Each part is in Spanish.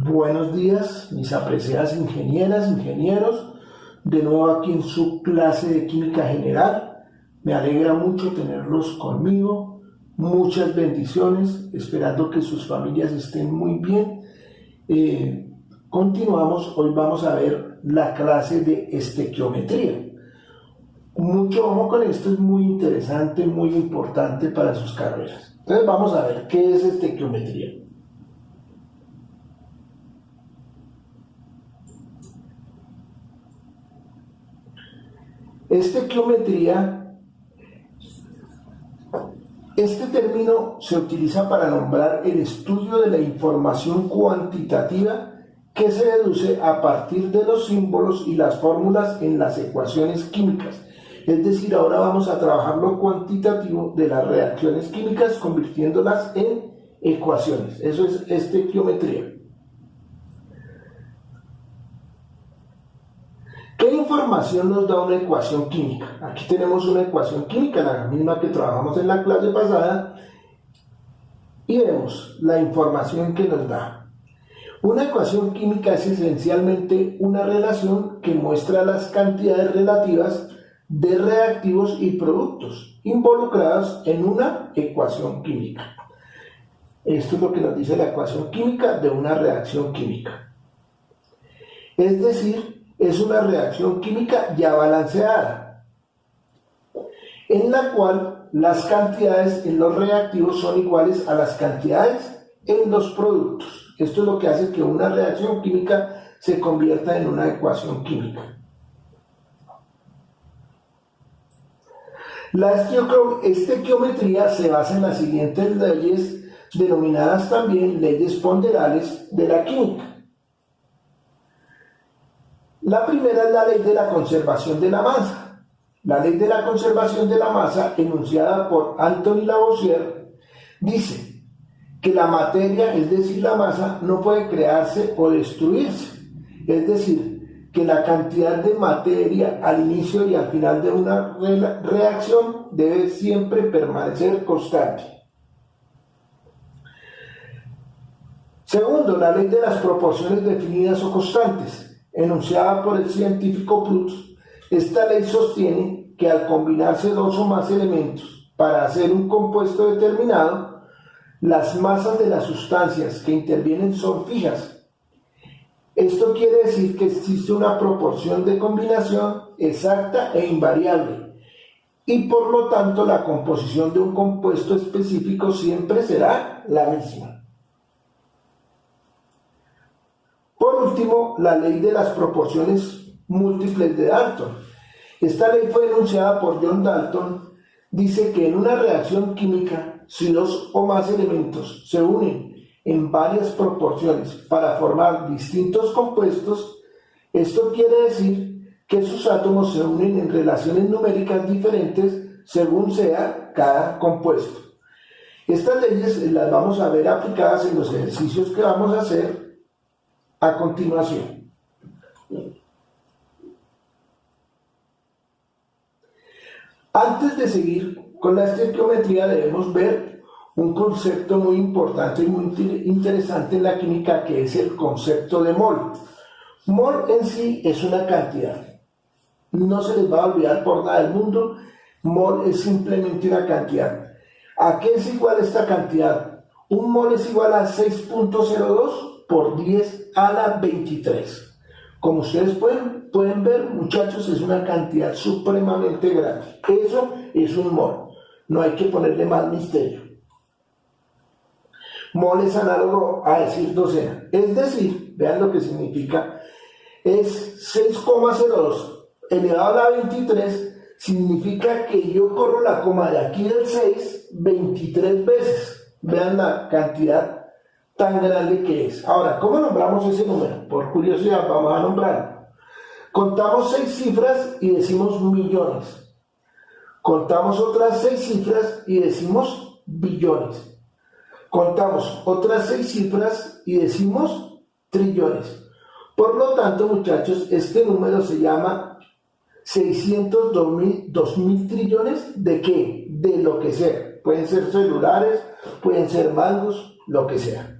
Buenos días, mis apreciadas ingenieras, ingenieros, de nuevo aquí en su clase de Química General. Me alegra mucho tenerlos conmigo, muchas bendiciones, esperando que sus familias estén muy bien. Continuamos, hoy vamos a ver la clase de estequiometría. Mucho ojo con esto, es muy interesante, muy importante para sus carreras. Entonces vamos a ver qué es estequiometría. Estequiometría, este término se utiliza para nombrar el estudio de la información cuantitativa que se deduce a partir de los símbolos y las fórmulas en las ecuaciones químicas. Es decir, ahora vamos a trabajar lo cuantitativo de las reacciones químicas convirtiéndolas en ecuaciones. Eso es estequiometría. ¿Qué información nos da una ecuación química? Aquí tenemos una ecuación química, la misma que trabajamos en la clase pasada, y vemos la información que nos da. Una ecuación química es esencialmente una relación que muestra las cantidades relativas de reactivos y productos involucrados en una ecuación química. Esto es lo que nos dice la ecuación química de una reacción química. Es decir, es una reacción química ya balanceada, en la cual las cantidades en los reactivos son iguales a las cantidades en los productos. Esto es lo que hace que una reacción química se convierta en una ecuación química. La estequiometría se basa en las siguientes leyes, denominadas también leyes ponderales de la química. La primera es la ley de la conservación de la masa. La ley de la conservación de la masa, enunciada por Anthony Lavoisier, dice que la materia, es decir, la masa, no puede crearse o destruirse. Es decir, que la cantidad de materia al inicio y al final de una reacción debe siempre permanecer constante. Segundo, la ley de las proporciones definidas o constantes, enunciada por el científico Proust. Esta ley sostiene que al combinarse dos o más elementos para hacer un compuesto determinado, las masas de las sustancias que intervienen son fijas. Esto quiere decir que existe una proporción de combinación exacta e invariable, y por lo tanto la composición de un compuesto específico siempre será la misma. Por último, la ley de las proporciones múltiples de Dalton. Esta ley fue enunciada por John Dalton. Dice que en una reacción química, si dos o más elementos se unen en varias proporciones para formar distintos compuestos, esto quiere decir que sus átomos se unen en relaciones numéricas diferentes según sea cada compuesto. Estas leyes las vamos a ver aplicadas en los ejercicios que vamos a hacer a continuación. Antes de seguir con la estequiometría debemos ver un concepto muy importante y muy interesante en la química, que es el concepto de mol. Mol en sí es una cantidad. No se les va a olvidar por nada del mundo. Mol es simplemente una cantidad. ¿A qué es igual esta cantidad? Un mol es igual a 6.02 por 10 a la 23. Como ustedes pueden ver, muchachos, es una cantidad supremamente grande. Eso es un mol. No hay que ponerle más misterio. Mol es análogo a decir docena. Es decir, vean lo que significa. Es 6,02 elevado a la 23. Significa que yo corro la coma de aquí del 6 23 veces. Vean la cantidad tan grande que es. Ahora, ¿cómo nombramos ese número? Por curiosidad, vamos a nombrarlo. Contamos 6 cifras y decimos millones. Contamos otras 6 cifras y decimos billones. Contamos otras 6 cifras y decimos trillones. Por lo tanto, muchachos, este número se llama 602.000 trillones ¿de qué? De lo que sea. Pueden ser celulares, pueden ser mangos, lo que sea.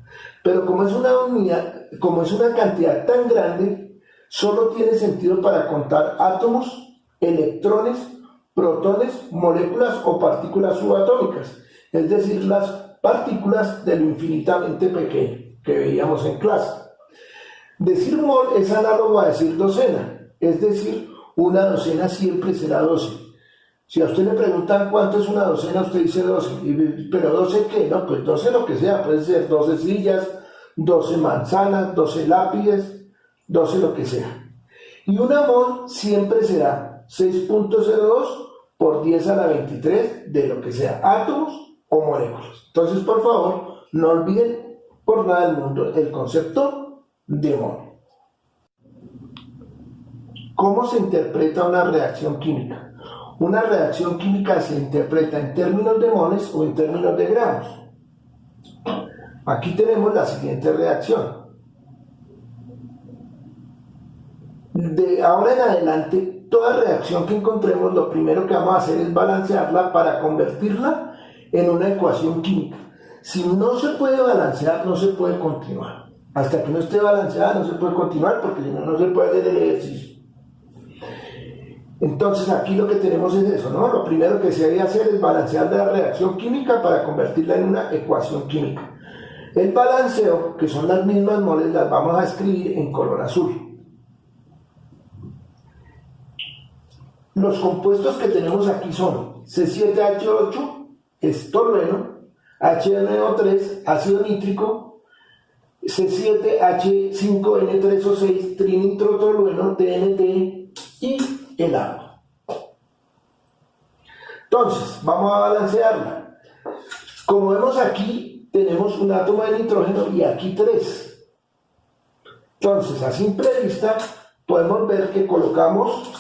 Pero como es una unidad, como es una cantidad tan grande, solo tiene sentido para contar átomos, electrones, protones, moléculas o partículas subatómicas, es decir, las partículas de lo infinitamente pequeño que veíamos en clase. Decir mol es análogo a decir docena, es decir, una docena siempre será 12. Si a usted le preguntan cuánto es una docena, usted dice 12. ¿Pero 12 qué? No, pues 12 lo que sea, puede ser 12 sillas, 12 manzanas, 12 lápices, 12 lo que sea. Y una mol siempre será 6.02 por 10 a la 23 de lo que sea, átomos o moléculas. Entonces, por favor, no olviden por nada del mundo el concepto de mol. ¿Cómo se interpreta una reacción química? Una reacción química se interpreta en términos de moles o en términos de gramos. Aquí tenemos la siguiente reacción. De ahora en adelante, toda reacción que encontremos, lo primero que vamos a hacer es balancearla para convertirla en una ecuación química. Si no se puede balancear, no se puede continuar. Hasta que no esté balanceada, no se puede continuar, porque si no, no se puede hacer el ejercicio. Entonces aquí lo que tenemos es eso, ¿no? Lo primero que se debe hacer es balancear la reacción química para convertirla en una ecuación química. El balanceo, que son las mismas moles, las vamos a escribir en color azul. Los compuestos que tenemos aquí son C7H8, es tolueno, HNO3, ácido nítrico, C7H5N3O6, trinitrotolueno, TNT y el agua. Entonces, vamos a balancearla. Como vemos aquí, tenemos un átomo de nitrógeno y aquí 3. Entonces, a simple vista, podemos ver que colocamos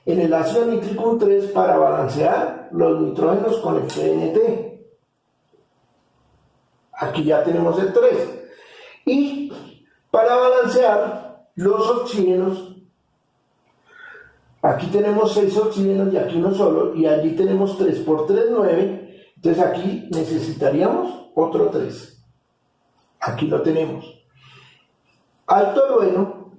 en el ácido nítrico un 3 para balancear los nitrógenos con el TNT. Aquí ya tenemos el 3. Y para balancear los oxígenos, aquí tenemos 6 oxígenos y aquí uno solo, y allí tenemos 3 por 3, 9. Entonces aquí necesitaríamos otro 3. Aquí lo tenemos. Al tolueno,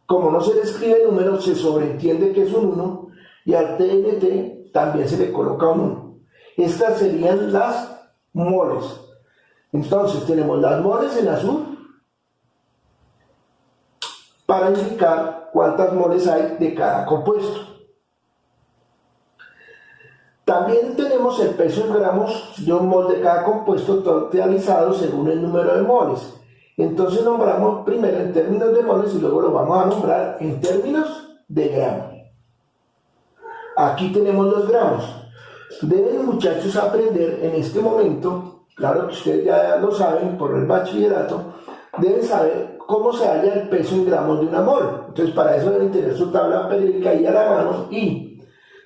como no se le escribe número, se sobreentiende que es un 1, y al TNT también se le coloca un 1. Estas serían las moles. Entonces tenemos las moles en azul para indicar cuántas moles hay de cada compuesto. También tenemos el peso en gramos de un mol de cada compuesto totalizado según el número de moles. Entonces nombramos primero en términos de moles y luego lo vamos a nombrar en términos de gramos. Aquí tenemos los gramos. Deben, muchachos, aprender en este momento, claro que ustedes ya lo saben por el bachillerato, deben saber cómo se halla el peso en gramos de una mol. Entonces, para eso deben tener su tabla periódica ahí a la mano, y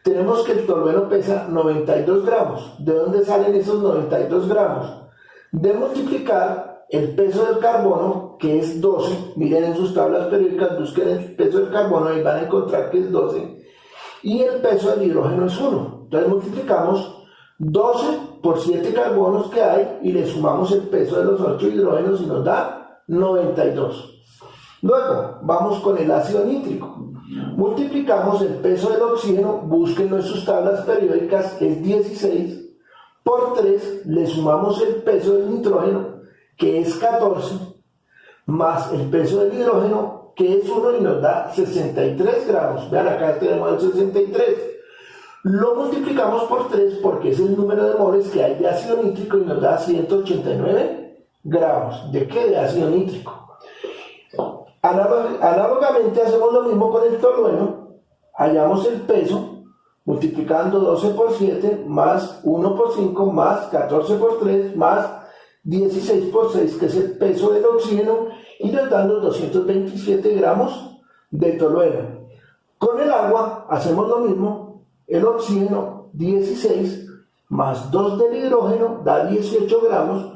tenemos que el tolueno pesa 92 gramos. ¿De dónde salen esos 92 gramos? De multiplicar el peso del carbono, que es 12, miren en sus tablas periódicas, busquen el peso del carbono y van a encontrar que es 12, y el peso del hidrógeno es 1. Entonces multiplicamos 12 por 7 carbonos que hay y le sumamos el peso de los 8 hidrógenos y nos da 92. Luego vamos con el ácido nítrico. Multiplicamos el peso del oxígeno, búsquenlo en sus tablas periódicas, es 16, por 3, le sumamos el peso del nitrógeno, que es 14, más el peso del hidrógeno, que es 1, y nos da 63 gramos. Vean, acá tenemos el 63. Lo multiplicamos por 3 porque es el número de moles que hay de ácido nítrico y nos da 189 gramos. ¿De qué? De ácido nítrico. Análogamente hacemos lo mismo con el tolueno. Hallamos el peso multiplicando 12 por 7 más 1 por 5 más 14 por 3 más 16 por 6, que es el peso del oxígeno, y nos dan los 227 gramos de tolueno. Con el agua hacemos lo mismo. El oxígeno 16 más 2 del hidrógeno da 18 gramos,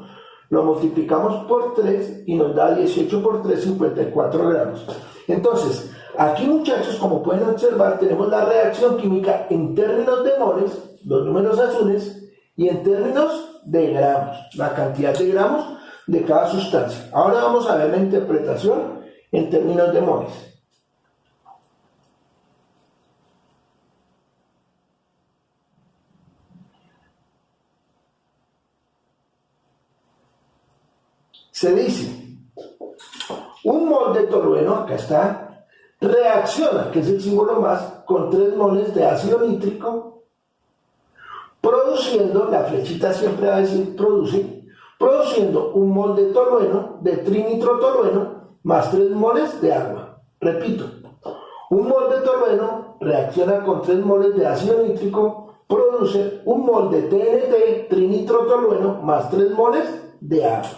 lo multiplicamos por 3 y nos da 18 por 3, 54 gramos. Entonces, aquí, muchachos, como pueden observar, tenemos la reacción química en términos de moles, los números azules, y en términos de gramos, la cantidad de gramos de cada sustancia. Ahora vamos a ver la interpretación en términos de moles. Se dice, un mol de tolueno, acá está, reacciona, que es el símbolo más, con 3 moles de ácido nítrico, produciendo, la flechita siempre va a decir produciendo un mol de tolueno, de trinitrotolueno, más 3 moles de agua. Repito, un mol de tolueno reacciona con 3 moles de ácido nítrico, produce un mol de TNT, trinitrotolueno, más 3 moles de agua.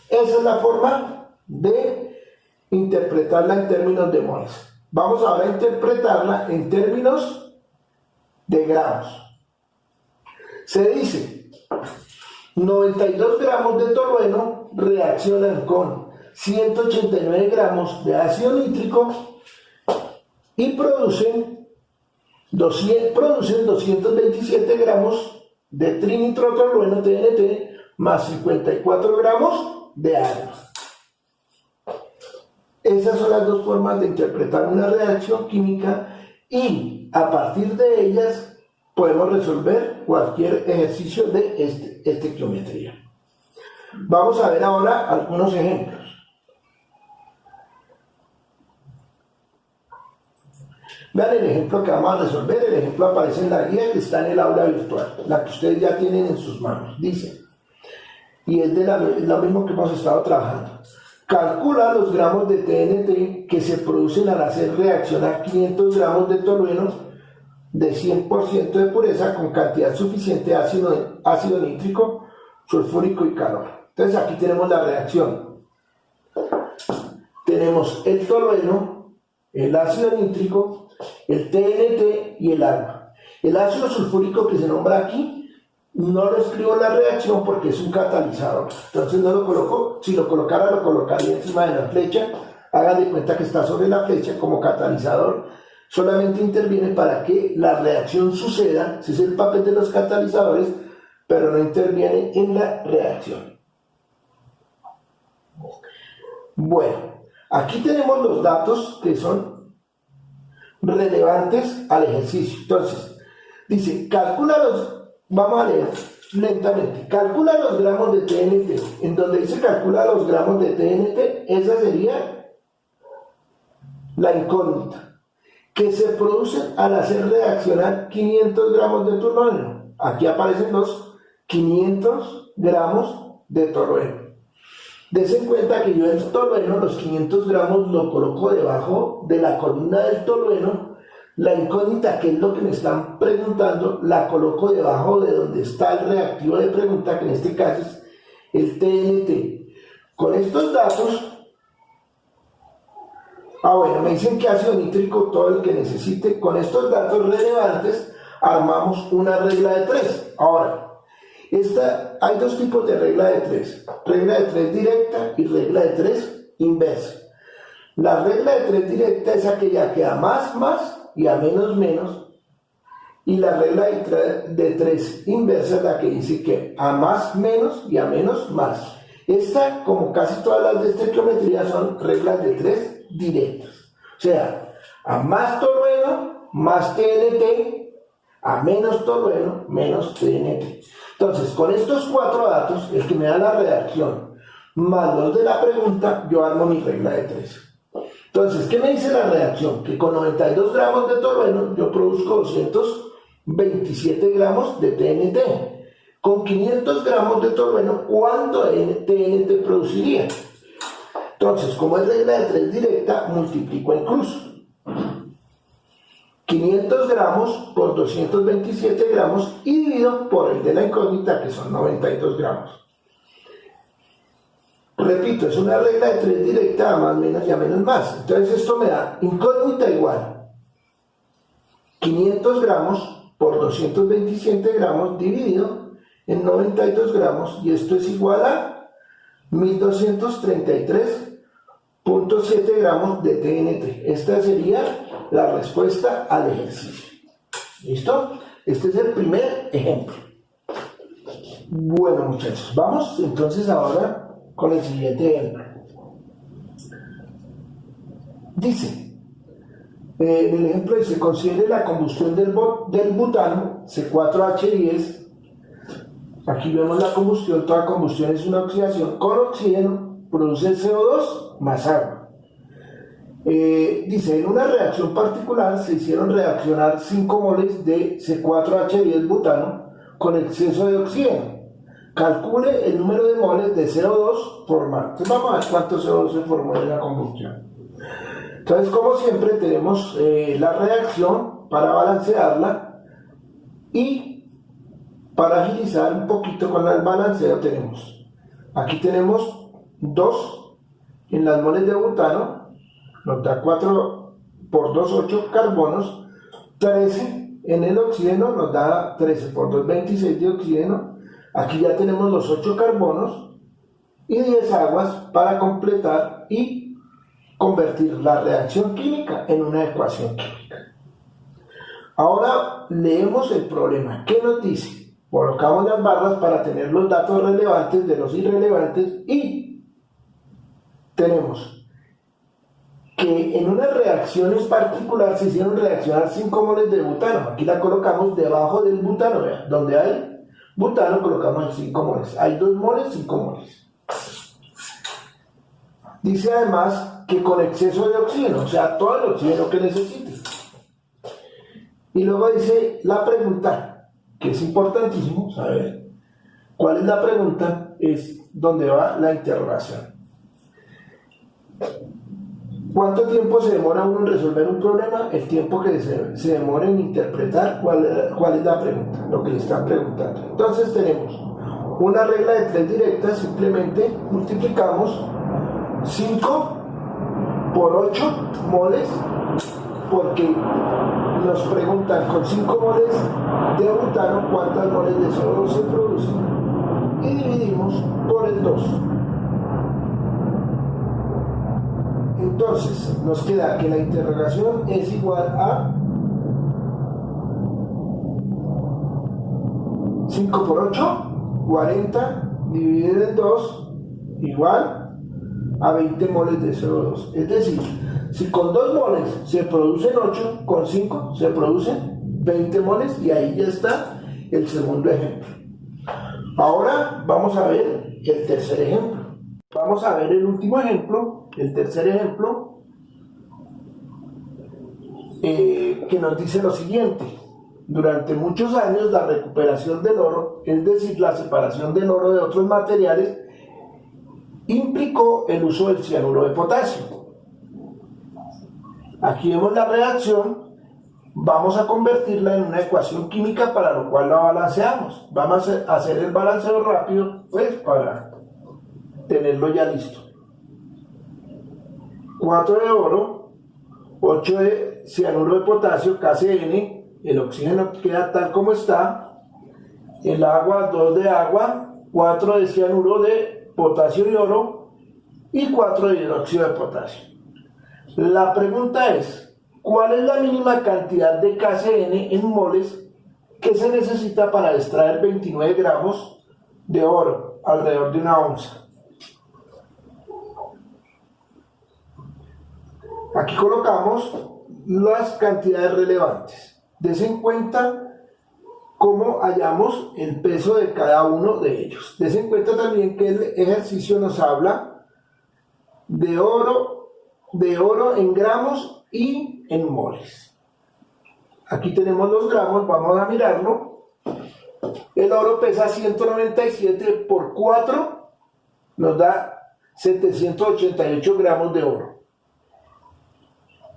Esa es la forma de interpretarla en términos de moles. Vamos ahora a interpretarla en términos de gramos. Se dice, 92 gramos de tolueno reaccionan con 189 gramos de ácido nítrico y producen 227 gramos de trinitrotolueno TNT más 54 gramos de agua. Esas son las dos formas de interpretar una reacción química y a partir de ellas podemos resolver cualquier ejercicio de estequiometría. Vamos a ver ahora algunos ejemplos. Vean el ejemplo que vamos a resolver. El ejemplo aparece en la guía que está en el aula virtual, la que ustedes ya tienen en sus manos. Dice, y es lo mismo que hemos estado trabajando. Calcula los gramos de TNT que se producen al hacer reaccionar 500 gramos de tolueno de 100% de pureza con cantidad suficiente de ácido nítrico, sulfúrico y calor. Entonces aquí tenemos la reacción. Tenemos el tolueno, el ácido nítrico, el TNT y el agua. El ácido sulfúrico que se nombra aquí, no lo escribo en la reacción porque es un catalizador. Entonces no lo coloco. Si lo colocara, lo colocaría encima de la flecha. Hagan de cuenta que está sobre la flecha como catalizador. Solamente interviene para que la reacción suceda. Ese es el papel de los catalizadores, pero no interviene en la reacción. Bueno, aquí tenemos los datos que son relevantes al ejercicio. Entonces, dice, vamos a leer lentamente. Calcula los gramos de TNT. En donde dice calcula los gramos de TNT, esa sería la incógnita. Que se producen al hacer reaccionar 500 gramos de tolueno. Aquí aparecen los 500 gramos de tolueno. Dense cuenta que yo el tolueno, los 500 gramos, lo coloco debajo de la columna del tolueno. La incógnita, que es lo que me están preguntando, la coloco debajo de donde está el reactivo de pregunta, que en este caso es el TNT. Con estos datos, me dicen que ácido nítrico, todo el que necesite. Con estos datos relevantes, armamos una regla de 3. Ahora, hay dos tipos de regla de 3. Regla de 3 directa y regla de 3 inversa. La regla de 3 directa es aquella que a más, y a menos, menos. Y la regla de 3 inversa es la que dice que a más, menos y a menos, más. Esta, como casi todas las de estequiometría, son reglas de 3 directas. O sea, a más tolueno, más TNT, a menos tolueno, menos TNT. Entonces, con estos 4 datos, el que me da la reacción, más los de la pregunta, yo armo mi regla de 3. Entonces, ¿qué me dice la reacción? Que con 92 gramos de tolueno yo produzco 227 gramos de TNT. Con 500 gramos de tolueno, ¿cuánto TNT produciría? Entonces, como es regla de 3 directa, multiplico en cruz. 500 gramos por 227 gramos y divido por el de la incógnita, que son 92 gramos. Repito, es una regla de 3 directa, a más, menos y a menos, más. Entonces esto me da incógnita igual 500 gramos por 227 gramos dividido en 92 gramos, y esto es igual a 1233.7 gramos de TNT. Esta sería la respuesta al ejercicio. ¿Listo? Este es el primer ejemplo. Bueno, muchachos, vamos entonces ahora con el siguiente ejemplo. Dice, en el ejemplo dice, considere la combustión del butano, C4H10. Aquí vemos la combustión, toda combustión es una oxidación con oxígeno, produce CO2 más agua. Dice, en una reacción particular se hicieron reaccionar 5 moles de C4H10 butano con exceso de oxígeno. Calcule el número de moles de CO2 por mol. Entonces vamos a ver cuánto CO2 se formó en la combustión. Entonces, como siempre, tenemos la reacción para balancearla, y para agilizar un poquito con el balanceo aquí tenemos 2 en las moles de butano, nos da 4 por 2, 8 carbonos, 13 en el oxígeno, nos da 13 por 2, 26 de oxígeno. Aquí ya tenemos los 8 carbonos y 10 aguas para completar y convertir la reacción química en una ecuación química. Ahora leemos el problema. ¿Qué nos dice? Colocamos las barras para tener los datos relevantes de los irrelevantes y tenemos que en una reacción en particular se hicieron reaccionar 5 moles de butano. Aquí la colocamos debajo del butano, vean, donde hay butano colocamos el 5 moles. Hay 2 moles, 5 moles. Dice además que con exceso de oxígeno, o sea, todo el oxígeno que necesites. Y luego dice la pregunta, que es importantísimo saber cuál es la pregunta, es donde va la interrogación. ¿Cuánto tiempo se demora uno en resolver un problema? El tiempo que se demora en interpretar cuál es la pregunta, lo que le están preguntando. Entonces tenemos una regla de 3 directas, simplemente multiplicamos 5 por 8 moles, porque nos preguntan con 5 moles de butano cuántas moles de CO2 se producen, y dividimos por el 2. Entonces nos queda que la interrogación es igual a 5 por 8, 40 dividido en 2 igual a 20 moles de CO2. Es decir, si con 2 moles se producen 8, con 5 se producen 20 moles, y ahí ya está el segundo ejemplo. Ahora vamos a ver el tercer ejemplo. Vamos a ver el último ejemplo, el tercer ejemplo, que nos dice lo siguiente. Durante muchos años la recuperación del oro, es decir, la separación del oro de otros materiales, implicó el uso del cianuro de potasio. Aquí vemos la reacción, vamos a convertirla en una ecuación química, para lo cual la balanceamos. Vamos a hacer el balanceo rápido, pues, para tenerlo ya listo. 4 de oro, 8 de cianuro de potasio, KCN, el oxígeno queda tal como está, el agua, 2 de agua, 4 de cianuro de potasio y oro, y 4 de hidróxido de potasio. La pregunta es, ¿cuál es la mínima cantidad de KCN en moles que se necesita para extraer 29 gramos de oro, alrededor de una onza? Aquí colocamos las cantidades relevantes. Des en cuenta cómo hallamos el peso de cada uno de ellos. Des en cuenta también que el ejercicio nos habla de oro en gramos y en moles. Aquí tenemos los gramos, vamos a mirarlo. El oro pesa 197 por 4, nos da 788 gramos de oro.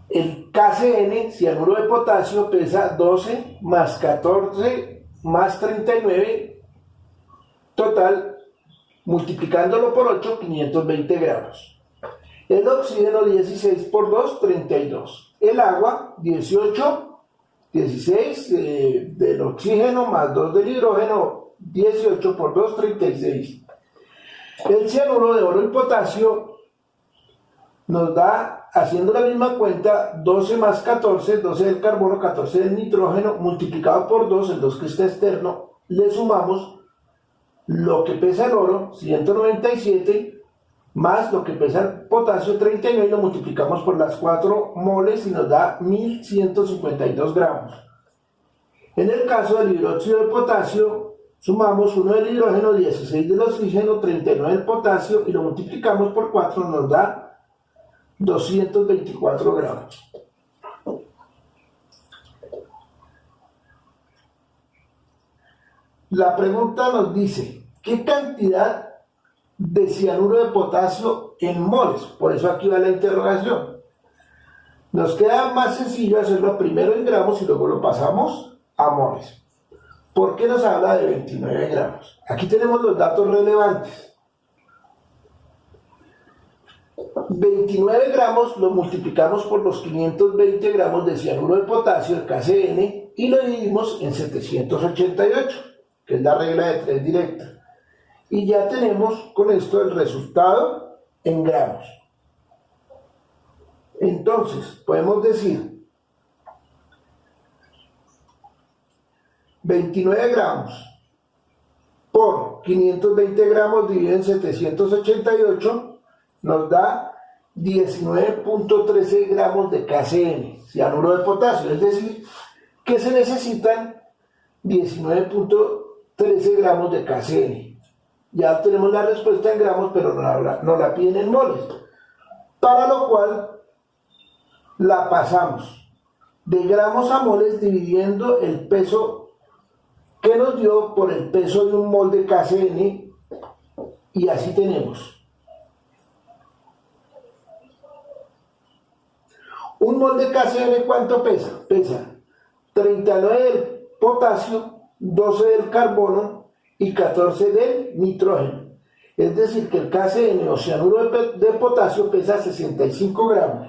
El KCN, cianuro de potasio, pesa 12 más 14 más 39, total, multiplicándolo por 8, 520 gramos. El oxígeno, 16 por 2, 32. El agua, 18, 16 del oxígeno más 2 del hidrógeno, 18 por 2, 36. El cianuro de oro y potasio nos da, haciendo la misma cuenta, 12 más 14, 12 del carbono, 14 del nitrógeno, multiplicado por 2, el 2 que está externo, le sumamos lo que pesa el oro, 197, más lo que pesa el potasio 39 y lo multiplicamos por las 4 moles y nos da 1152 gramos. En el caso del hidróxido de potasio, sumamos 1 del hidrógeno, 16 del oxígeno, 39 del potasio y lo multiplicamos por 4, nos da 224 gramos. La pregunta nos dice, ¿qué cantidad de cianuro de potasio en moles? Por eso aquí va la interrogación. Nos queda más sencillo hacerlo primero en gramos y luego lo pasamos a moles. ¿Por qué nos habla de 29 gramos? Aquí tenemos los datos relevantes. 29 gramos lo multiplicamos por los 520 gramos de cianuro de potasio, el KCN, y lo dividimos en 788, que es la regla de 3 directa. Y ya tenemos con esto el resultado en gramos. Entonces, podemos decir 29 gramos por 520 gramos dividido en 788 nos da 19.13 gramos de KCN, cianuro de potasio. Es decir, que se necesitan 19.13 gramos de KCN. Ya tenemos la respuesta en gramos, pero no la piden en moles. Para lo cual la pasamos de gramos a moles dividiendo el peso que nos dio por el peso de un mol de KCN, y así tenemos un mol de KCN. ¿Cuánto pesa? Pesa 39 del potasio, 12 del carbono y 14 del nitrógeno. Es decir, que el KCN o cianuro de potasio pesa 65 gramos.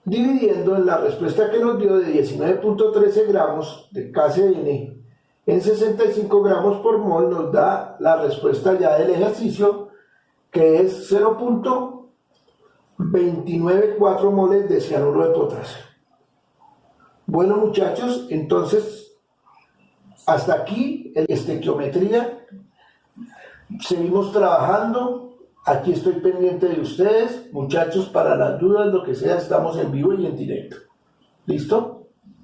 Dividiendo en la respuesta que nos dio de 19.13 gramos de KCN en 65 gramos por mol, nos da la respuesta ya del ejercicio, que es 0.294 moles de cianuro de potasio. Bueno, muchachos, entonces hasta aquí el estequiometría. Seguimos trabajando. Aquí estoy pendiente de ustedes, muchachos, para las dudas, lo que sea, estamos en vivo y en directo. ¿Listo?